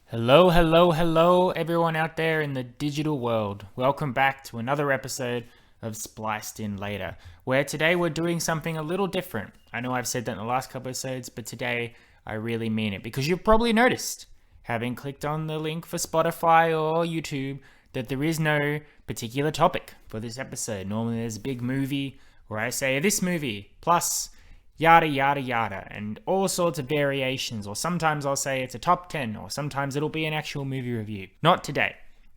Hello, hello, hello, everyone out there in the digital world. Welcome back to another episode of Spliced In Later, where today we're doing something a little different. I know I've said that in the last couple of episodes, but today I really mean it because you've probably noticed, having clicked on the link for Spotify or YouTube, that there is no particular topic for this episode. Normally there's a big movie where I say this movie plus yada yada yada and all sorts of variations, or sometimes I'll say it's a top 10, or sometimes it'll be an actual movie review. Not today.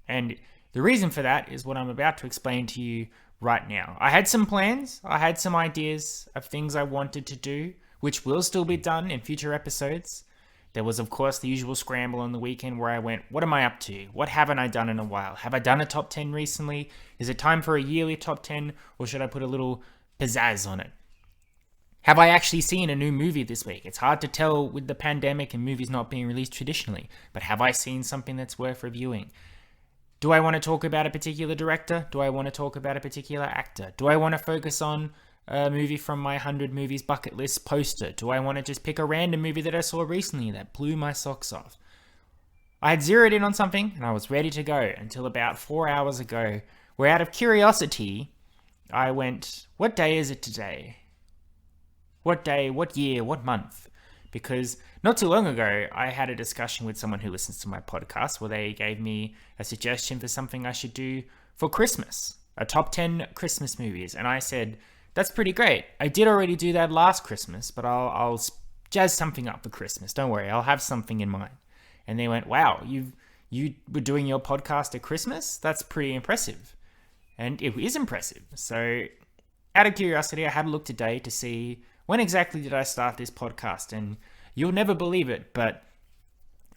And the reason for that is what I'm about to explain to you right now. I had some plans, I had some ideas of things I wanted to do, which will still be done in future episodes. There was, of course, the usual scramble on the weekend where I went, what am I up to? What haven't I done in a while? Have I done a top 10 recently? Is it time for a yearly top 10, or should I put a little pizzazz on it? Have I actually seen a new movie this week? It's hard to tell with the pandemic and movies not being released traditionally, but have I seen something that's worth reviewing? Do I want to talk about a particular director? Do I want to talk about a particular actor? Do I want to focus on a movie from my 100 movies bucket list poster? Do I want to just pick a random movie that I saw recently that blew my socks off? I had zeroed in on something and I was ready to go until about 4 hours ago, where out of curiosity, I went, what day is it today? What day, what year, what month? Because not too long ago, I had a discussion with someone who listens to my podcast where they gave me a suggestion for something I should do for Christmas, a top 10 Christmas movies. And I said, that's pretty great. I did already do that last Christmas, but I'll jazz something up for Christmas. Don't worry, I'll have something in mind. And they went, wow, you were doing your podcast at Christmas? That's pretty impressive. And it is impressive. So out of curiosity, I had a look today to see when exactly did I start this podcast. And you'll never believe it, but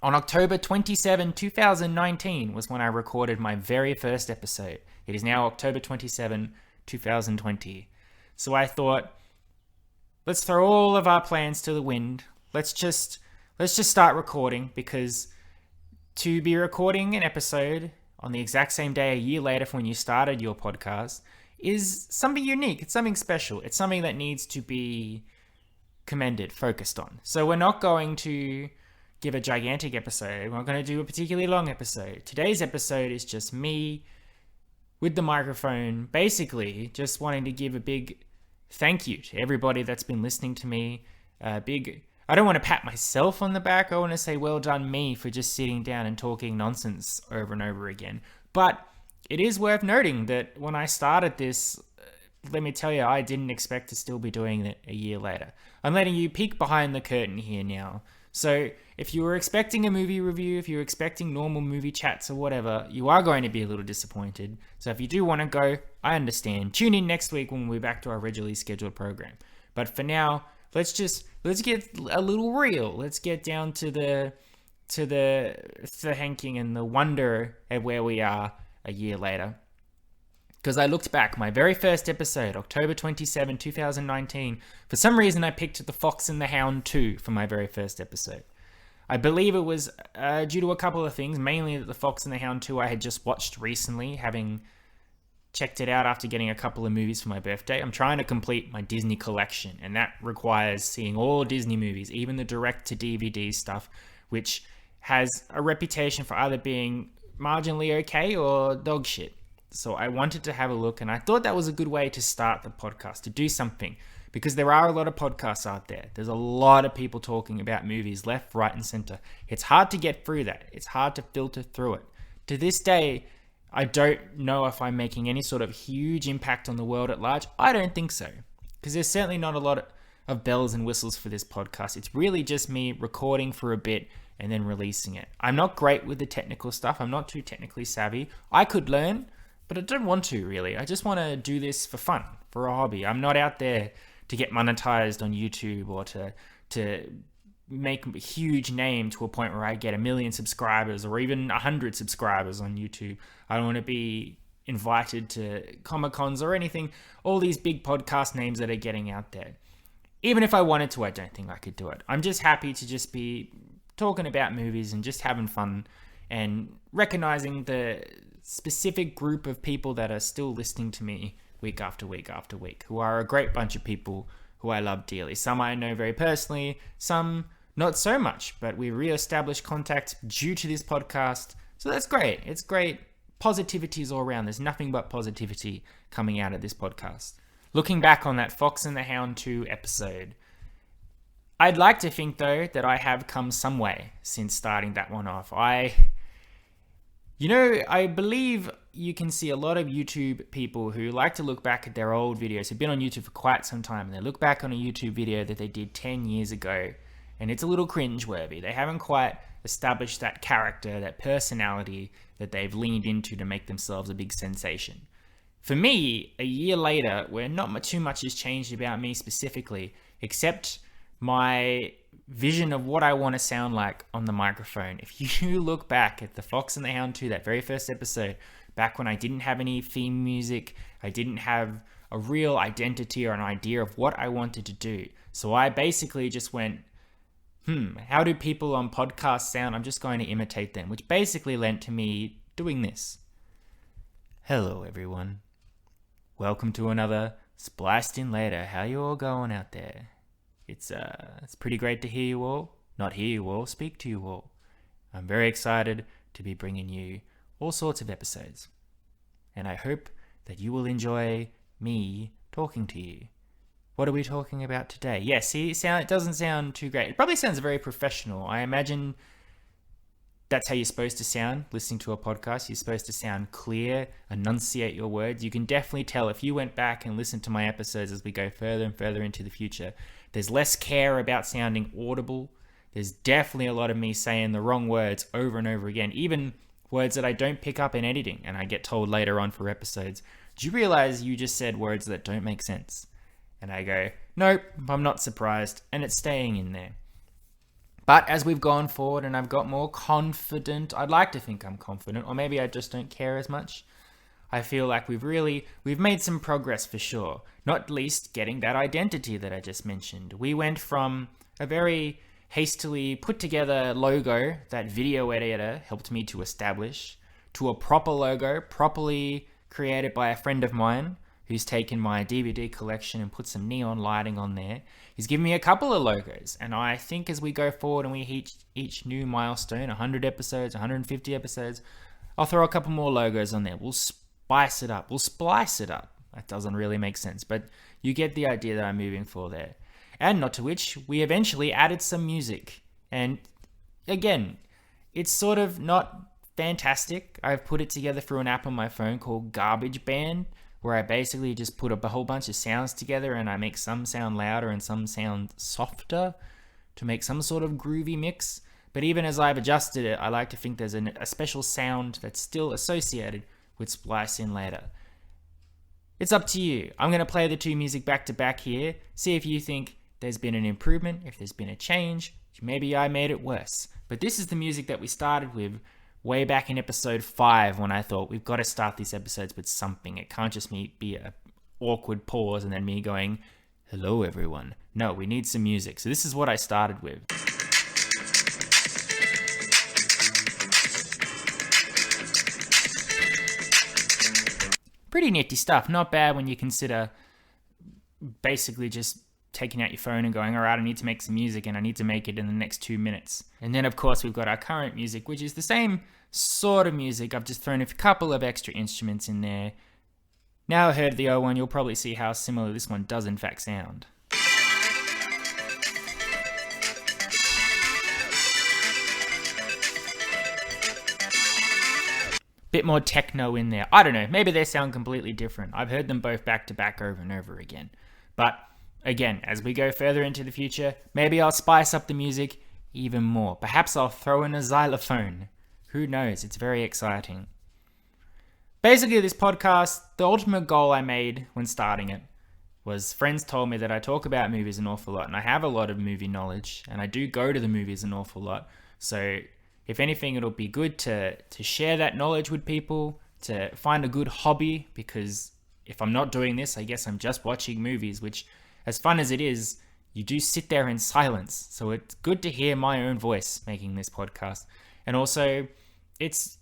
on October 27, 2019 was when I recorded my very first episode. It is now October 27, 2020. So I thought, let's throw all of our plans to the wind. Let's just start recording, because to be recording an episode on the exact same day a year later from when you started your podcast is something unique. It's something special. It's something that needs to be commended, focused on. So we're not going to give a gigantic episode. We're not going to do a particularly long episode. Today's episode is just me with the microphone, basically just wanting to give a big thank you to everybody that's been listening to me. I don't want to pat myself on the back. I want to say well done me for just sitting down and talking nonsense over and over again. But it is worth noting that when I started this, let me tell you, I didn't expect to still be doing it a year later. I'm letting you peek behind the curtain here now. So if you were expecting a movie review, if you're expecting normal movie chats or whatever, you are going to be a little disappointed. So if you do want to go, I understand. Tune in next week when we're back to our regularly scheduled program. But for now, let's get a little real. Let's get down to the thanking and the wonder at where we are a year later. Because I looked back, my very first episode, October 27, 2019, for some reason I picked The Fox and the Hound 2 for my very first episode. I believe it was due to a couple of things, mainly that The Fox and the Hound 2 I had just watched recently, having checked it out after getting a couple of movies for my birthday. I'm trying to complete my Disney collection, and that requires seeing all Disney movies, even the direct-to-DVD stuff, which has a reputation for either being marginally okay or dog shit. So I wanted to have a look, and I thought that was a good way to start the podcast, to do something, because there are a lot of podcasts out there. There's a lot of people talking about movies left, right, and center. It's hard to get through that. It's hard to filter through it. To this day, I don't know if I'm making any sort of huge impact on the world at large. I don't think so, because there's certainly not a lot of bells and whistles for this podcast. It's really just me recording for a bit and then releasing it. I'm not great with the technical stuff. I'm not too technically savvy. I could learn, but I don't want to, really. I just want to do this for fun, for a hobby. I'm not out there to get monetized on YouTube or to make a huge name to a point where I get 1 million subscribers or even 100 subscribers on YouTube. I don't want to be invited to Comic-Cons or anything, all these big podcast names that are getting out there. Even if I wanted to, I don't think I could do it. I'm just happy to just be talking about movies and just having fun and recognizing the specific group of people that are still listening to me week after week after week, who are a great bunch of people who I love dearly. Some I know very personally, some not so much, but we re-established contact due to this podcast. So that's great. It's great. Positivity is all around. There's nothing but positivity coming out of this podcast. Looking back on that Fox and the Hound 2 episode, I'd like to think, though, that I have come some way since starting that one off. I believe you can see a lot of YouTube people who like to look back at their old videos, who've been on YouTube for quite some time, and they look back on a YouTube video that they did 10 years ago, and it's a little cringeworthy. They haven't quite established that character, that personality that they've leaned into to make themselves a big sensation. For me, a year later, where not too much has changed about me specifically, except my vision of what I want to sound like on the microphone. If you look back at the Fox and the Hound 2, that very first episode, back when I didn't have any theme music, I didn't have a real identity or an idea of what I wanted to do. So I basically just went, how do people on podcasts sound? I'm just going to imitate them, which basically led to me doing this. Hello, everyone. Welcome to another Spliced In Later. How you all going out there? It's pretty great to hear you all, not hear you all, speak to you all. I'm very excited to be bringing you all sorts of episodes. And I hope that you will enjoy me talking to you. What are we talking about today? Yes, it doesn't sound too great. It probably sounds very professional. I imagine that's how you're supposed to sound listening to a podcast. You're supposed to sound clear, enunciate your words. You can definitely tell if you went back and listened to my episodes as we go further and further into the future. There's less care about sounding audible. There's definitely a lot of me saying the wrong words over and over again, even words that I don't pick up in editing and I get told later on for episodes, do you realize you just said words that don't make sense? And I go, nope, I'm not surprised, and it's staying in there. But as we've gone forward and I've got more confident, I'd like to think I'm confident, or maybe I just don't care as much. I feel like we've made some progress for sure. Not least getting that identity that I just mentioned. We went from a very hastily put together logo that video editor helped me to establish to a proper logo, properly created by a friend of mine who's taken my DVD collection and put some neon lighting on there. He's given me a couple of logos, and I think as we go forward and we hit each new milestone, 100 episodes, 150 episodes, I'll throw a couple more logos on there. We'll spice it up. We'll splice it up. That doesn't really make sense, but you get the idea that I'm moving for there. And not to which, we eventually added some music. And again, it's sort of not fantastic. I've put it together through an app on my phone called Garbage Band, where I basically just put a whole bunch of sounds together and I make some sound louder and some sound softer to make some sort of groovy mix. But even as I've adjusted it, I like to think there's a special sound that's still associated with Spliced In Later. It's up to you. I'm going to play the two music back to back here, see if you think there's been an improvement, if there's been a change, maybe I made it worse. But this is the music that we started with way back in episode 5 when I thought we've got to start these episodes with something. It can't just be an awkward pause and then me going, hello everyone. No, we need some music. So this is what I started with. Pretty nifty stuff. Not bad when you consider basically just taking out your phone and going, all right, I need to make some music and I need to make it in the next 2 minutes. And then of course we've got our current music, which is the same sort of music. I've just thrown a couple of extra instruments in there. Now I heard the old one, you'll probably see how similar this one does in fact sound. Bit more techno in there. I don't know, maybe they sound completely different. I've heard them both back to back over and over again. But again, as we go further into the future, maybe I'll spice up the music even more. Perhaps I'll throw in a xylophone. Who knows? It's very exciting. Basically, this podcast, the ultimate goal I made when starting it was friends told me that I talk about movies an awful lot, and I have a lot of movie knowledge, and I do go to the movies an awful lot. So if anything, it'll be good to share that knowledge with people, to find a good hobby, because if I'm not doing this, I guess I'm just watching movies, which, as fun as it is, you do sit there in silence. So it's good to hear my own voice making this podcast. And also, it's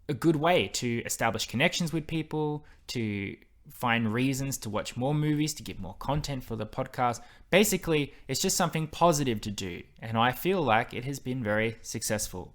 a good way to establish connections with people, to find reasons to watch more movies, to get more content for the podcast. Basically, it's just something positive to do, and I feel like it has been very successful.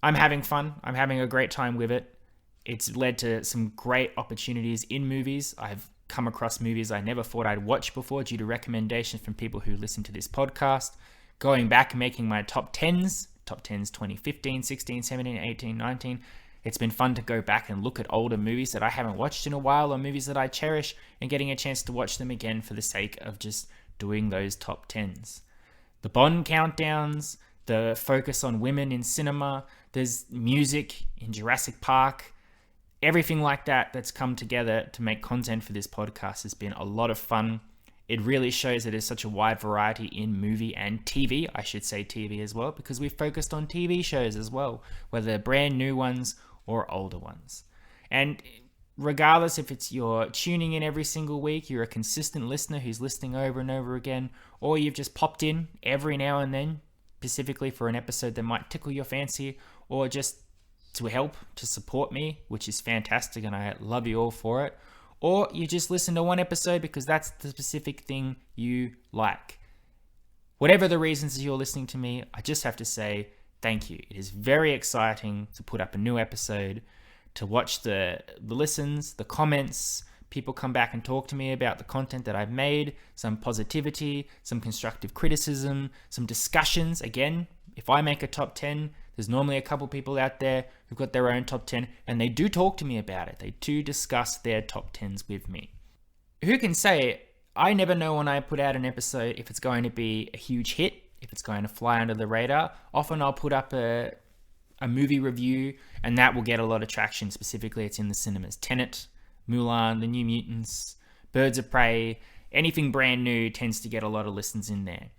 I'm having fun. I'm having a great time with it. It's led to some great opportunities in movies. I've come across movies I never thought I'd watch before due to recommendations from people who listen to this podcast. Going back and making my top 10s 2015, 16, 17, 18, 19. It's been fun to go back and look at older movies that I haven't watched in a while, or movies that I cherish, and getting a chance to watch them again for the sake of just doing those top 10s. The Bond countdowns, the focus on women in cinema, there's music in Jurassic Park, everything like that that's come together to make content for this podcast has been a lot of fun. It really shows that there's such a wide variety in movie and TV. I should say TV as well, because we've focused on TV shows as well, whether they're brand new ones or older ones. And regardless if it's you're tuning in every single week, you're a consistent listener who's listening over and over again, or you've just popped in every now and then, specifically for an episode that might tickle your fancy, or just to help, to support me, which is fantastic, and I love you all for it. Or you just listen to one episode because that's the specific thing you like. Whatever the reasons you're listening to me, I just have to say thank you. It is very exciting to put up a new episode, to watch the listens, the comments. People come back and talk to me about the content that I've made, some positivity, some constructive criticism, some discussions. Again, if I make a top 10, there's normally a couple people out there who've got their own top 10, and they do talk to me about it. They do discuss their top 10s with me. Who can say, I never know when I put out an episode if it's going to be a huge hit, if it's going to fly under the radar. Often I'll put up a movie review, and that will get a lot of traction. Specifically, it's in the cinemas. Tenet, Mulan, The New Mutants, Birds of Prey, anything brand new tends to get a lot of listens in there.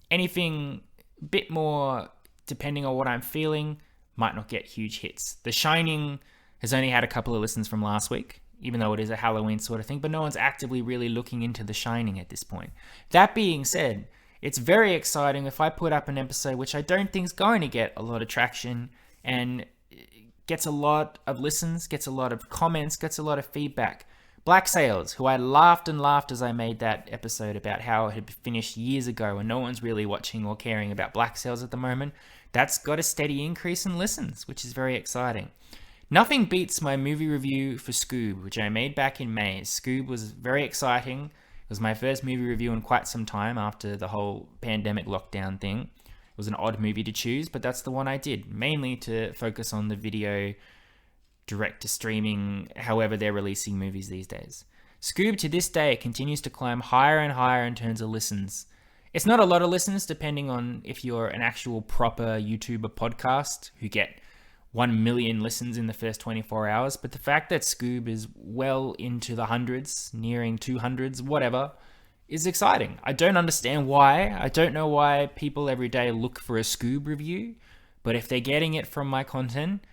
Anything a bit more, depending on what I'm feeling, might not get huge hits. The Shining has only had a couple of listens from last week, even though it is a Halloween sort of thing, but no one's actively really looking into The Shining at this point. That being said, it's very exciting if I put up an episode which I don't think is going to get a lot of traction and gets a lot of listens, gets a lot of comments, gets a lot of feedback. Black Sails, who I laughed and laughed as I made that episode about how it had finished years ago and no one's really watching or caring about Black Sails at the moment, that's got a steady increase in listens, which is very exciting. Nothing beats my movie review for Scoob, which I made back in May. Scoob was very exciting. It was my first movie review in quite some time after the whole pandemic lockdown thing. It was an odd movie to choose, but that's the one I did, mainly to focus on the video direct to streaming, however they're releasing movies these days. Scoob to this day continues to climb higher and higher in terms of listens. It's not a lot of listens depending on if you're an actual proper YouTuber podcast who get 1 million listens in the first 24 hours, but the fact that Scoob is well into the hundreds, nearing 200s, whatever, is exciting. I don't understand why. I don't know why people every day look for a Scoob review, but if they're getting it from my content,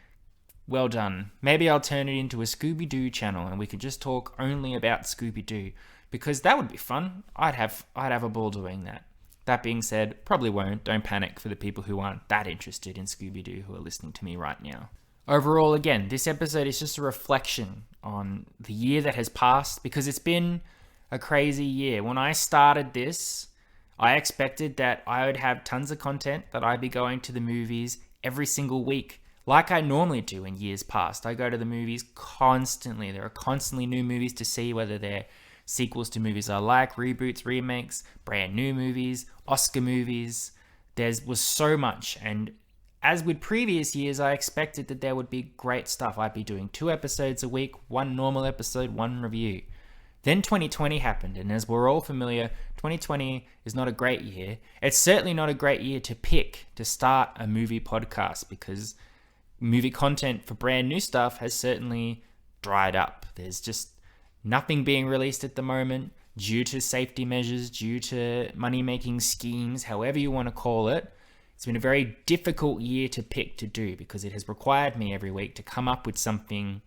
well done. Maybe I'll turn it into a Scooby-Doo channel and we could just talk only about Scooby-Doo, because that would be fun. I'd have a ball doing that. That being said, probably won't. Don't panic for the people who aren't that interested in Scooby-Doo who are listening to me right now. Overall, again, this episode is just a reflection on the year that has passed, because it's been a crazy year. When I started this, I expected that I would have tons of content, that I'd be going to the movies every single week, like I normally do in years past. I go to the movies constantly. There are constantly new movies to see, whether they're sequels to movies I like, reboots, remakes, brand new movies, Oscar movies. There was so much, and as with previous years, I expected that there would be great stuff. I'd be doing 2 episodes a week, 1 normal episode, 1 review. Then 2020 happened, and as we're all familiar, 2020 is not a great year. It's certainly not a great year to pick to start a movie podcast, because movie content for brand new stuff has certainly dried up. There's just nothing being released at the moment due to safety measures, due to money-making schemes, however you want to call it. It's been a very difficult year to pick to do, because it has required me every week to come up with something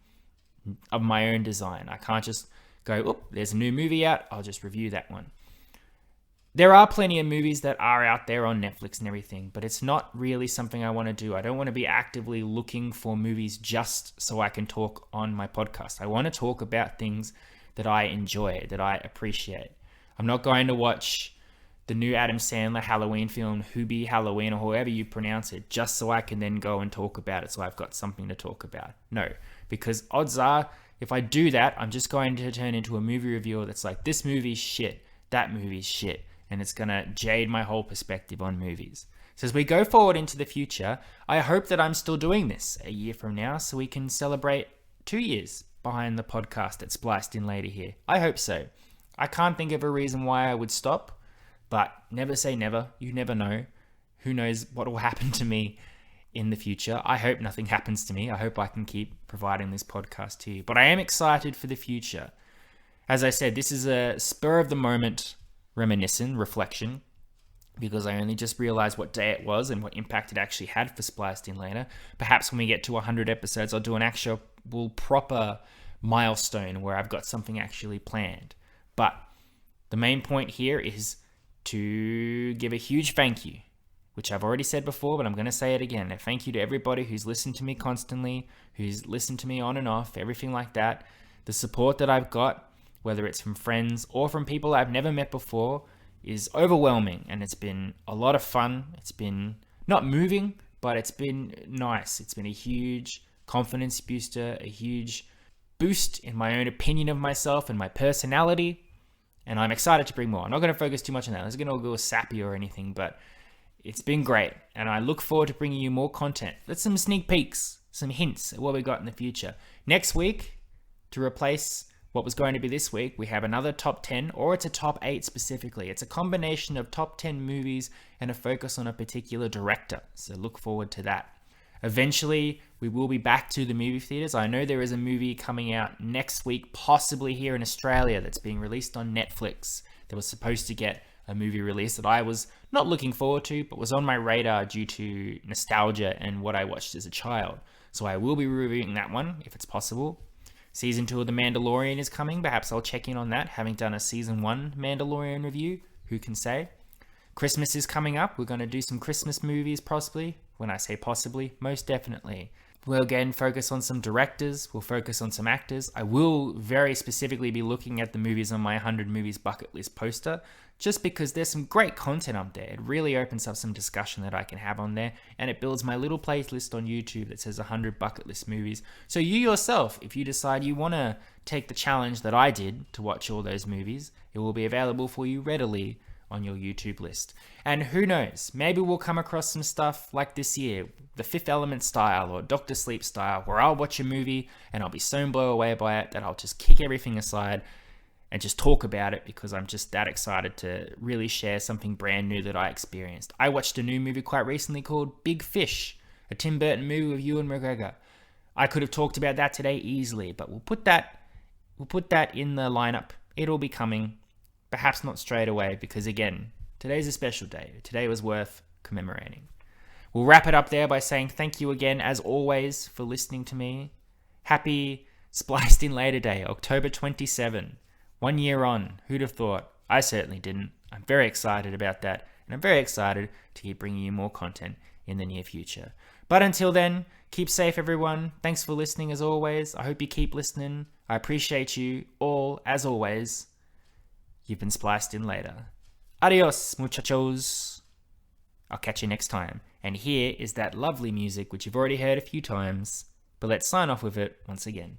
of my own design. I can't just go, there's a new movie out, I'll just review that one. There are plenty of movies that are out there on Netflix and everything, but it's not really something I want to do. I don't want to be actively looking for movies just so I can talk on my podcast. I want to talk about things that I enjoy, that I appreciate. I'm not going to watch the new Adam Sandler Halloween film, Hubie Halloween, or however you pronounce it, just so I can then go and talk about it, so I've got something to talk about. No, because odds are, if I do that, I'm just going to turn into a movie reviewer that's like, this movie's shit, that movie's shit, and it's going to jade my whole perspective on movies. So as we go forward into the future, I hope that I'm still doing this a year from now, so we can celebrate 2 years behind the podcast at Spliced In Later here. I hope so. I can't think of a reason why I would stop, but never say never. You never know. Who knows what will happen to me in the future. I hope nothing happens to me. I hope I can keep providing this podcast to you. But I am excited for the future. As I said, this is a spur of the moment reflection, because I only just realized what day it was and what impact it actually had for Spliced In Later. Perhaps when we get to 100 episodes, I'll do an actual proper milestone where I've got something actually planned. But the main point here is to give a huge thank you, which I've already said before, but I'm going to say it again. A thank you to everybody who's listened to me constantly, who's listened to me on and off, everything like that. The support that I've got, whether it's from friends or from people I've never met before, is overwhelming, and it's been a lot of fun. It's been not moving, but it's been nice. It's been a huge confidence booster, a huge boost in my own opinion of myself and my personality. And I'm excited to bring more. I'm not going to focus too much on that. It's going to go sappy or anything, but it's been great. And I look forward to bringing you more content. That's some sneak peeks, some hints at what we got in the future. Next week, to replace what was going to be this week, we have another top 10, or it's a top 8 specifically. It's a combination of top 10 movies and a focus on a particular director. So look forward to that. Eventually, we will be back to the movie theaters. I know there is a movie coming out next week, possibly here in Australia, that's being released on Netflix. That was supposed to get a movie release that I was not looking forward to, but was on my radar due to nostalgia and what I watched as a child. So I will be reviewing that one, if it's possible. Season 2 of The Mandalorian is coming. Perhaps I'll check in on that, having done a Season 1 Mandalorian review. Who can say? Christmas is coming up. We're going to do some Christmas movies, possibly. When I say possibly, most definitely. We'll again focus on some directors. We'll focus on some actors. I will very specifically be looking at the movies on my 100 movies bucket list poster, just because there's some great content up there. It really opens up some discussion that I can have on there, and it builds my little playlist on YouTube that says 100 bucket list movies. So you yourself, if you decide you want to take the challenge that I did to watch all those movies, it will be available for you readily on your YouTube list. And who knows, maybe we'll come across some stuff like this year, the Fifth Element style or Dr. Sleep style, where I'll watch a movie and I'll be so blown away by it that I'll just kick everything aside and just talk about it, because I'm just that excited to really share something brand new that I experienced. I watched a new movie quite recently called Big Fish, a Tim Burton movie with Ewan McGregor. I could have talked about that today easily, but we'll put that in the lineup. It'll be coming. Perhaps not straight away, because again, today's a special day. Today was worth commemorating. We'll wrap it up there by saying thank you again, as always, for listening to me. Happy Spliced In Later Day, October 27. 1 year on. Who'd have thought? I certainly didn't. I'm very excited about that, and I'm very excited to keep bringing you more content in the near future. But until then, keep safe, everyone. Thanks for listening, as always. I hope you keep listening. I appreciate you all, as always. You've been spliced in later. Adios, muchachos. I'll catch you next time. And here is that lovely music which you've already heard a few times, but let's sign off with it once again.